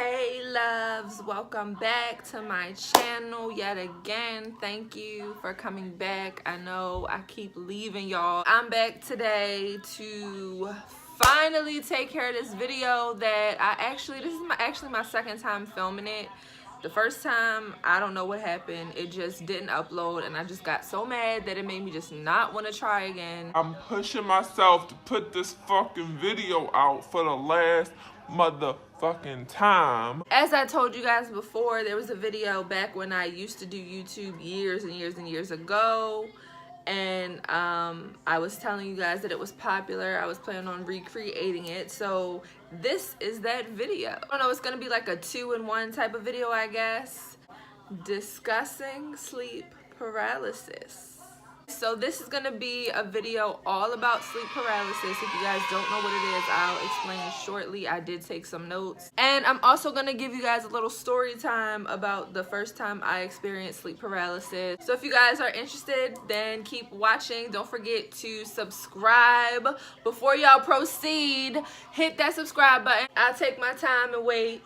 Hey loves, welcome back to my channel yet again. Thank you for coming back. I know I keep leaving y'all. I'm back today to finally take care of this video that this is actually my second time filming it. The first time, I don't know what happened. It just didn't upload and I just got so mad that it made me just not want to try again. I'm pushing myself to put this fucking video out for the last motherfucking time. As I told you guys before, there was a video back when I used to do YouTube years and years and years ago. And I was telling you guys that it was popular. I was planning on recreating it. So this is that video. I don't know, it's gonna be like a 2-in-1 type of video, I guess. Discussing sleep paralysis. So this is gonna be a video all about sleep paralysis. If you guys don't know what it is, I'll explain shortly. I did take some notes. And I'm also gonna give you guys a little story time about the first time I experienced sleep paralysis. So if you guys are interested, then keep watching. Don't forget to subscribe. Before y'all proceed, hit that subscribe button. I'll take my time and wait.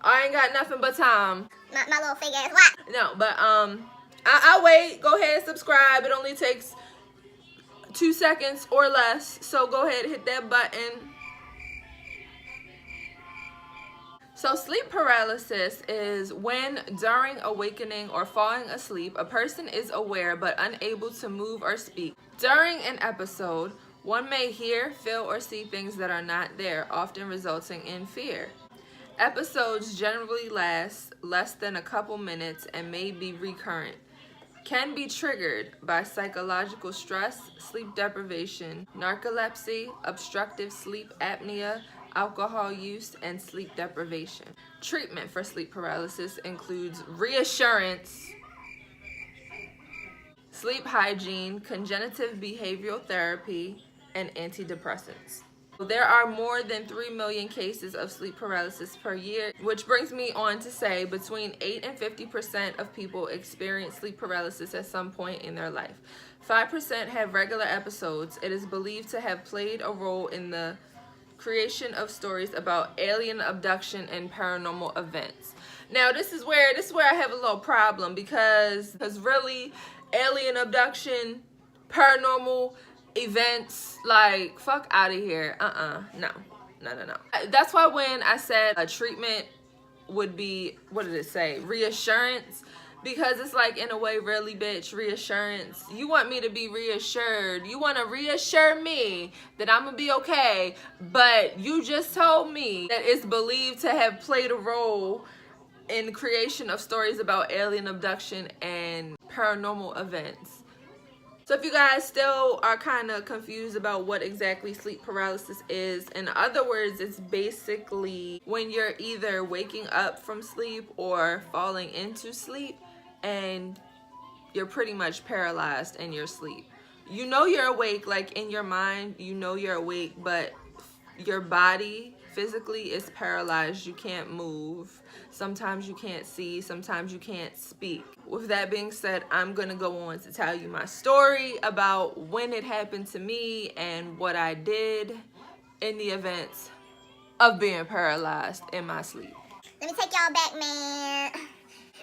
I ain't got nothing but time. My little fake ass what? No, but I'll wait. Go ahead and subscribe. It only takes 2 seconds or less. So go ahead, hit that button. So sleep paralysis is when during awakening or falling asleep, a person is aware but unable to move or speak. During an episode, one may hear, feel, or see things that are not there, often resulting in fear. Episodes generally last less than a couple minutes and may be recurrent. Can be triggered by psychological stress, sleep deprivation, narcolepsy, obstructive sleep apnea, alcohol use, and sleep deprivation. Treatment for sleep paralysis includes reassurance, sleep hygiene, cognitive behavioral therapy, and antidepressants. There are more than 3 million cases of sleep paralysis per year, which brings me on to say between 8 and 50% of people experience sleep paralysis at some point in their life. 5% have regular episodes. It is believed to have played a role in the creation of stories about alien abduction and paranormal events. Now, this is where I have a little problem because really, alien abduction, paranormal events, like, fuck out of here. No. That's why when I said a treatment would be, what did it say? Reassurance. Because it's like, in a way, really, bitch, reassurance. You want me to be reassured. You want to reassure me that I'm going to be okay. But you just told me that it's believed to have played a role in the creation of stories about alien abduction and paranormal events. So if you guys still are kind of confused about what exactly sleep paralysis is, in other words, it's basically when you're either waking up from sleep or falling into sleep and you're pretty much paralyzed in your sleep. You know you're awake, like in your mind, you know you're awake, but your body physically is paralyzed. You can't move. Sometimes you can't see. Sometimes you can't speak. With that being said, I'm going to go on to tell you my story about when it happened to me and what I did in the events of being paralyzed in my sleep. Let me take y'all back, man.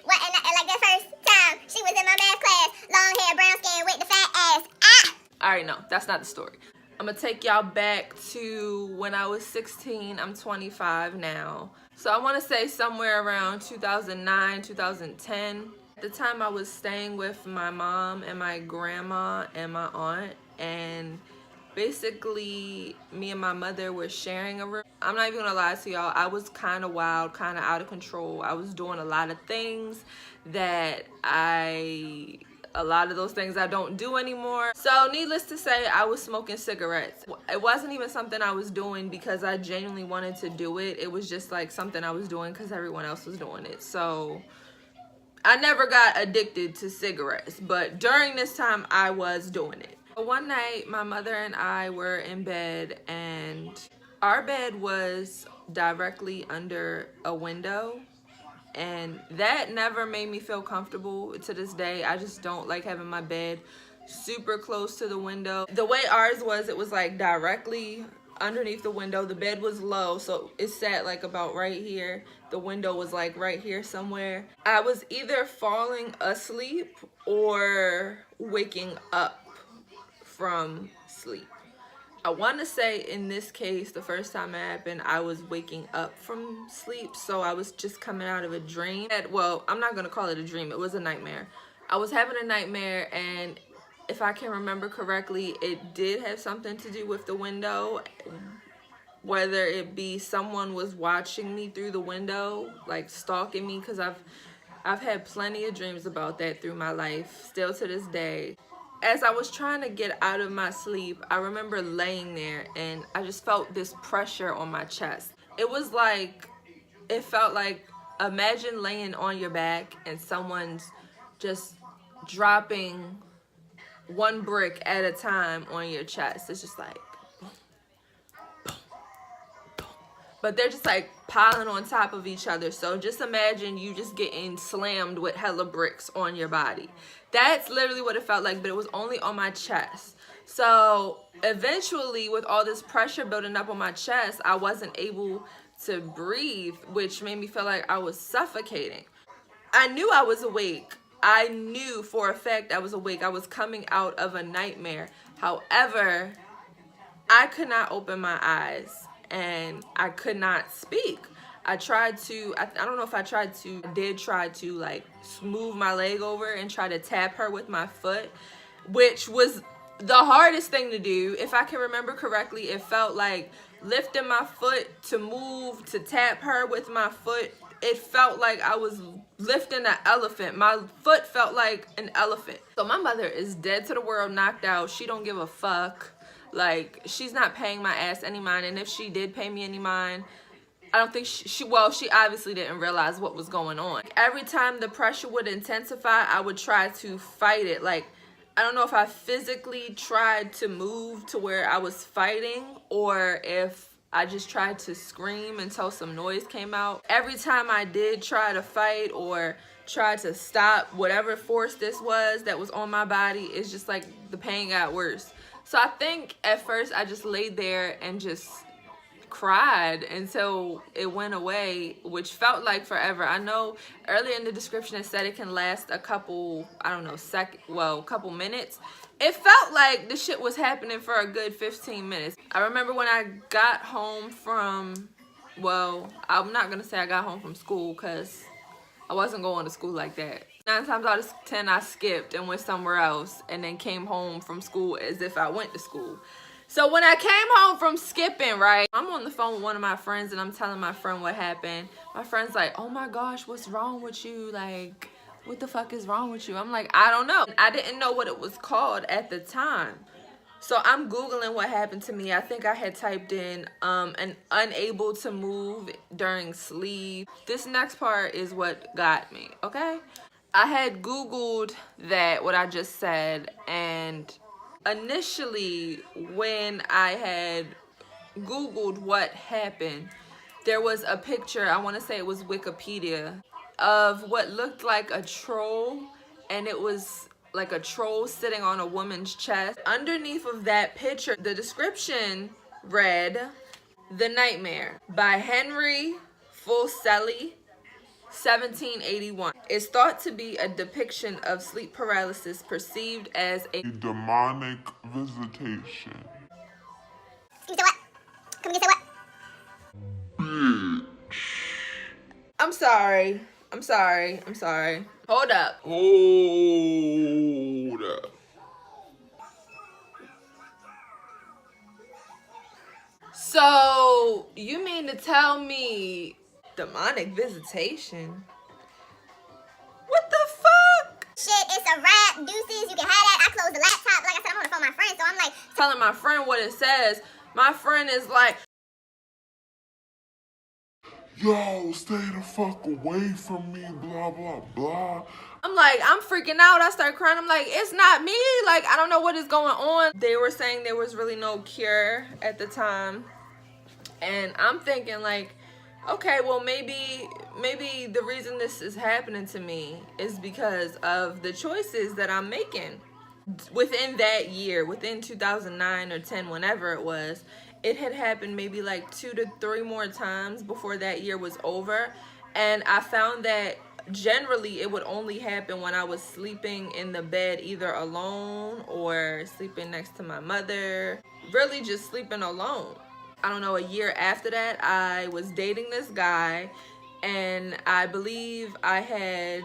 What, and like that first time, she was in my math class, long hair, brown skin, with the fat ass. Ah! Alright, no, that's not the story. I'm gonna take y'all back to when I was 16. I'm 25 now. So I want to say somewhere around 2009, 2010. At the time I was staying with my mom and my grandma and my aunt, and basically me and my mother were sharing a room. I'm not even gonna lie to y'all, I was kind of wild, kind of out of control. I was doing a lot of things that a lot of those things I don't do anymore. So needless to say, I was smoking cigarettes. It wasn't even something I was doing because I genuinely wanted to do it. It was just like something I was doing because everyone else was doing it. So I never got addicted to cigarettes, but during this time I was doing it. One night my mother and I were in bed, and our bed was directly under a window. And that never made me feel comfortable. To this day, I just don't like having my bed super close to the window. The way ours was, it was like directly underneath the window. The bed was low, so it sat like about right here. The window was like right here somewhere. I was either falling asleep or waking up from sleep. I want to say in this case, the first time it happened, I was waking up from sleep. So I was just coming out of a dream. Well, I'm not going to call it a dream. It was a nightmare. I was having a nightmare, and if I can remember correctly, it did have something to do with the window. Whether it be someone was watching me through the window, like stalking me, because I've had plenty of dreams about that through my life, still to this day. As I was trying to get out of my sleep, I remember laying there and I just felt this pressure on my chest. It was like, it felt like, imagine laying on your back and someone's just dropping one brick at a time on your chest. It's just like, but they're just like piling on top of each other. So just imagine you just getting slammed with hella bricks on your body. That's literally what it felt like, but it was only on my chest. So eventually, with all this pressure building up on my chest, I wasn't able to breathe, which made me feel like I was suffocating. I knew I was awake. I knew for a fact I was awake. I was coming out of a nightmare. However, I could not open my eyes and I could not speak. I tried to, I don't know if I did try to like move my leg over and try to tap her with my foot, which was the hardest thing to do. If I can remember correctly, it felt like lifting my foot to move, to tap her with my foot. It felt like I was lifting an elephant. My foot felt like an elephant. So my mother is dead to the world, knocked out. She don't give a fuck. Like, she's not paying my ass any mind. And if she did pay me any mind, I don't think she obviously didn't realize what was going on. Every time the pressure would intensify, I would try to fight it. Like, I don't know if I physically tried to move to where I was fighting or if I just tried to scream until some noise came out. Every time I did try to fight or try to stop whatever force this was that was on my body, it's just like the pain got worse. So I think at first I just laid there and just cried until it went away, which felt like forever. I know earlier in the description it said it can last a couple, I don't know, a couple minutes. It felt like the shit was happening for a good 15 minutes. I remember when I got home from, well, I'm not gonna say I got home from school because I wasn't going to school like that. 9 times out of 10 I skipped and went somewhere else and then came home from school as if I went to school. So when I came home from skipping, right, I'm on the phone with one of my friends and I'm telling my friend what happened. My friend's like, oh my gosh, what's wrong with you? Like, what the fuck is wrong with you? I'm like, I don't know. I didn't know what it was called at the time. So I'm Googling what happened to me. I think I had typed in an unable to move during sleep. This next part is what got me, okay? I had Googled that, what I just said, and initially when I had Googled what happened, there was a picture, I want to say it was Wikipedia, of what looked like a troll, and it was like a troll sitting on a woman's chest. Underneath of that picture, the description read, The Nightmare by Henry Fuseli, 1781. It's thought to be a depiction of sleep paralysis perceived as a demonic visitation. You say what? Come again, say what? Bitch. I'm sorry. Hold up. Hold up. So, you mean to tell me demonic visitation? What the fuck? Shit, it's a wrap. Deuces, you can have that. I closed the laptop. Like I said, I'm on the phone with my friend, so I'm like Telling my friend what it says. My friend is like, Yo, stay the fuck away from me, blah, blah, blah. I'm like, I'm freaking out. I start crying. I'm like, it's not me. Like, I don't know what is going on. They were saying there was really no cure at the time. And I'm thinking like, okay, well, maybe the reason this is happening to me is because of the choices that I'm making within that year, within 2009 or 10, whenever it was. it had happened maybe like 2 to 3 more times before that year was over. And I found that generally it would only happen when I was sleeping in the bed either alone or sleeping next to my mother, really just sleeping alone. I don't know, a year after that, I was dating this guy, and I believe I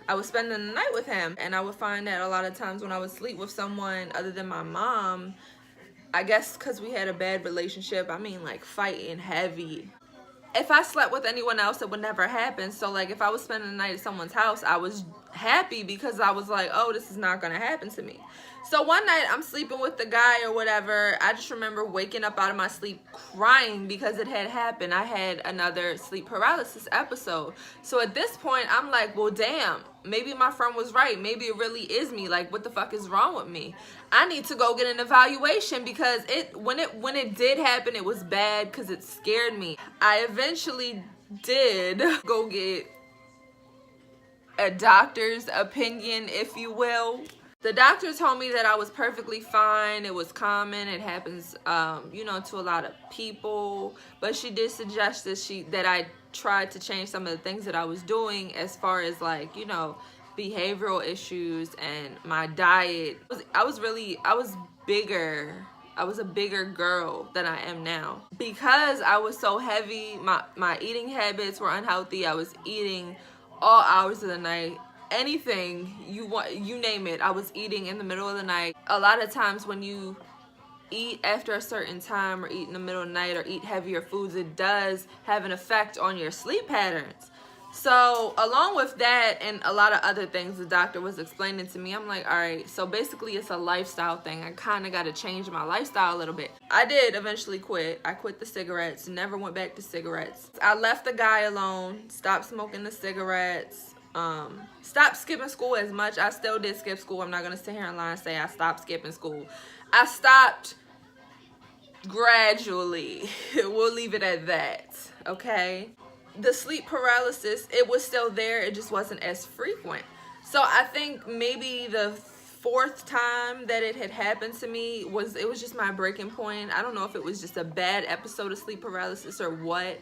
was spending the night with him, and I would find that a lot of times when I would sleep with someone other than my mom, I guess because we had a bad relationship, I mean like fighting heavy. If I slept with anyone else, it would never happen. So like if I was spending the night at someone's house, I was happy because I was like, oh, this is not gonna happen to me. So one night I'm sleeping with the guy or whatever. I just remember waking up out of my sleep crying because it had happened. I had another sleep paralysis episode. So at this point I'm like, well damn, maybe my friend was right. Maybe it really is me. Like, what the fuck is wrong with me? I need to go get an evaluation because when it did happen, it was bad because it scared me. I eventually did go get a doctor's opinion, if you will. The doctor told me that I was perfectly fine. It was common. It happens, you know, to a lot of people. But she did suggest that I tried to change some of the things that I was doing as far as like, you know, behavioral issues and my diet. I was bigger. I was a bigger girl than I am now. Because I was so heavy, my eating habits were unhealthy. I was eating all hours of the night. Anything you want, you name it, I was eating in the middle of the night. A lot of times when you eat after a certain time or eat in the middle of the night or eat heavier foods, it does have an effect on your sleep patterns. So along with that and a lot of other things the doctor was explaining to me, I'm like, all right, so basically it's a lifestyle thing. I kind of got to change my lifestyle a little bit. I did eventually quit. I quit the cigarettes, never went back to cigarettes. I left the guy alone, stopped smoking the cigarettes, stopped skipping school as much. I still did skip school. I'm not going to sit here and lie and say I stopped skipping school. I stopped gradually. We'll leave it at that, okay? The sleep paralysis, it was still there, it just wasn't as frequent. So I think maybe the 4th time that it had happened to me it was just my breaking point. I don't know if it was just a bad episode of sleep paralysis or what,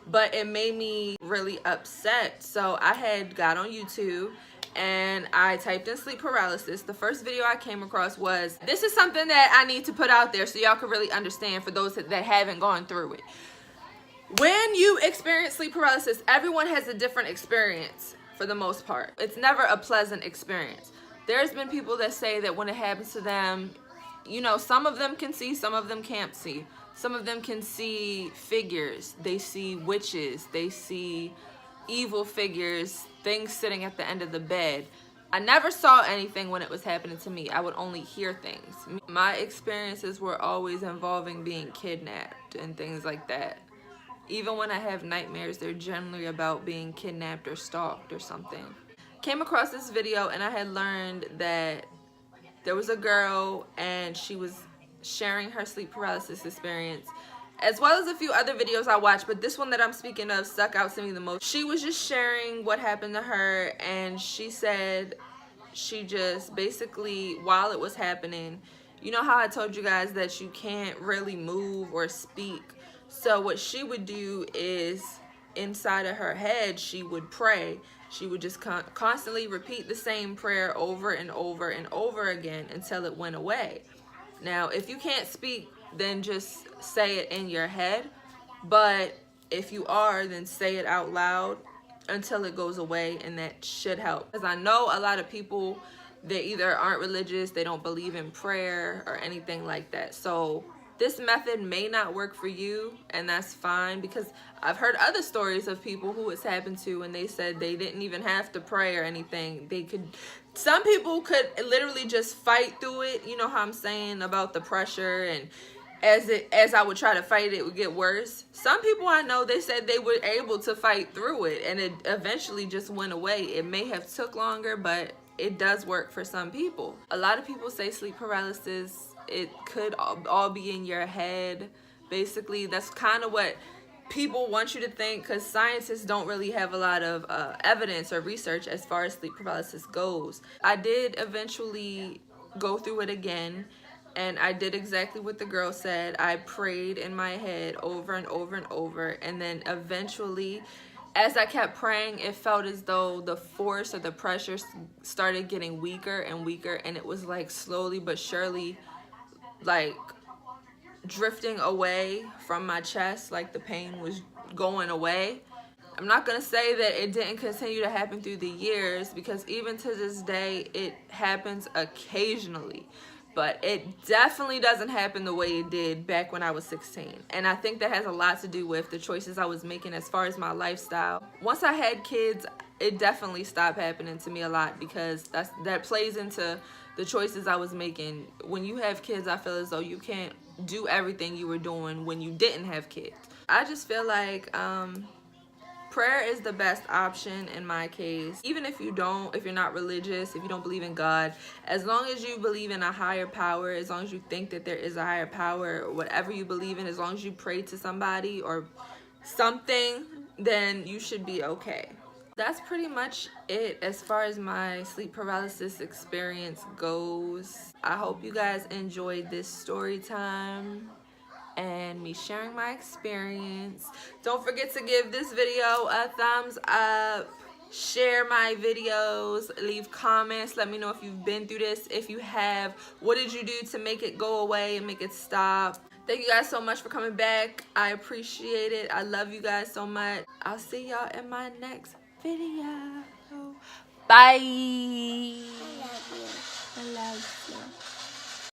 but it made me really upset. So I had got on YouTube and I typed in sleep paralysis. The first video I came across was, this is something that I need to put out there so y'all can really understand for those that haven't gone through it. When you experience sleep paralysis, everyone has a different experience for the most part. It's never a pleasant experience. There's been people that say that when it happens to them, you know, some of them can see, some of them can't see. Some of them can see figures. They see witches. They see evil figures, things sitting at the end of the bed. I never saw anything when it was happening to me. I would only hear things. My experiences were always involving being kidnapped and things like that. Even when I have nightmares, they're generally about being kidnapped or stalked or something. Came across this video and I had learned that there was a girl and she was sharing her sleep paralysis experience, as well as a few other videos I watched, but this one that I'm speaking of stuck out to me the most. She was just sharing what happened to her, and she said she just basically, while it was happening, you know how I told you guys that you can't really move or speak? So what she would do is, inside of her head, she would pray. She would just constantly repeat the same prayer over and over and over again until it went away. Now, if you can't speak, then just say it in your head. But if you are, then say it out loud until it goes away, and that should help. Because I know a lot of people, they either aren't religious, they don't believe in prayer or anything like that. So this method may not work for you, and that's fine, because I've heard other stories of people who it's happened to and they said they didn't even have to pray or anything. Some people could literally just fight through it. You know how I'm saying about the pressure, and as I would try to fight it would get worse. Some people I know, they said they were able to fight through it and it eventually just went away. It may have took longer, but it does work for some people. A lot of people say sleep paralysis, it could all be in your head. Basically, that's kind of what people want you to think, because scientists don't really have a lot of evidence or research as far as sleep paralysis goes. I did eventually go through it again, And I did exactly what the girl said. I prayed in my head over and over and over. And then eventually, as I kept praying, it felt as though the force or the pressure started getting weaker and weaker. And it was like slowly but surely, like drifting away from my chest. Like the pain was going away. I'm not going to say that it didn't continue to happen through the years, because even to this day, it happens occasionally. But it definitely doesn't happen the way it did back when I was 16. And I think that has a lot to do with the choices I was making as far as my lifestyle. Once I had kids, it definitely stopped happening to me a lot, because that plays into the choices I was making. When you have kids, I feel as though you can't do everything you were doing when you didn't have kids. I just feel like prayer is the best option in my case. Even if you're not religious, if you don't believe in God, as long as you believe in a higher power, as long as you think that there is a higher power, or whatever you believe in, as long as you pray to somebody or something, then you should be okay. That's pretty much it as far as my sleep paralysis experience goes. I hope you guys enjoyed this story time and me sharing my experience. Don't forget to give this video a thumbs up, share my videos, leave comments, let me know if you've been through this. If you have, what did you do to make it go away and make it stop? Thank you guys so much for coming back. I appreciate it. I love you guys so much. I'll see y'all in my next video. Bye. I love you. I love you.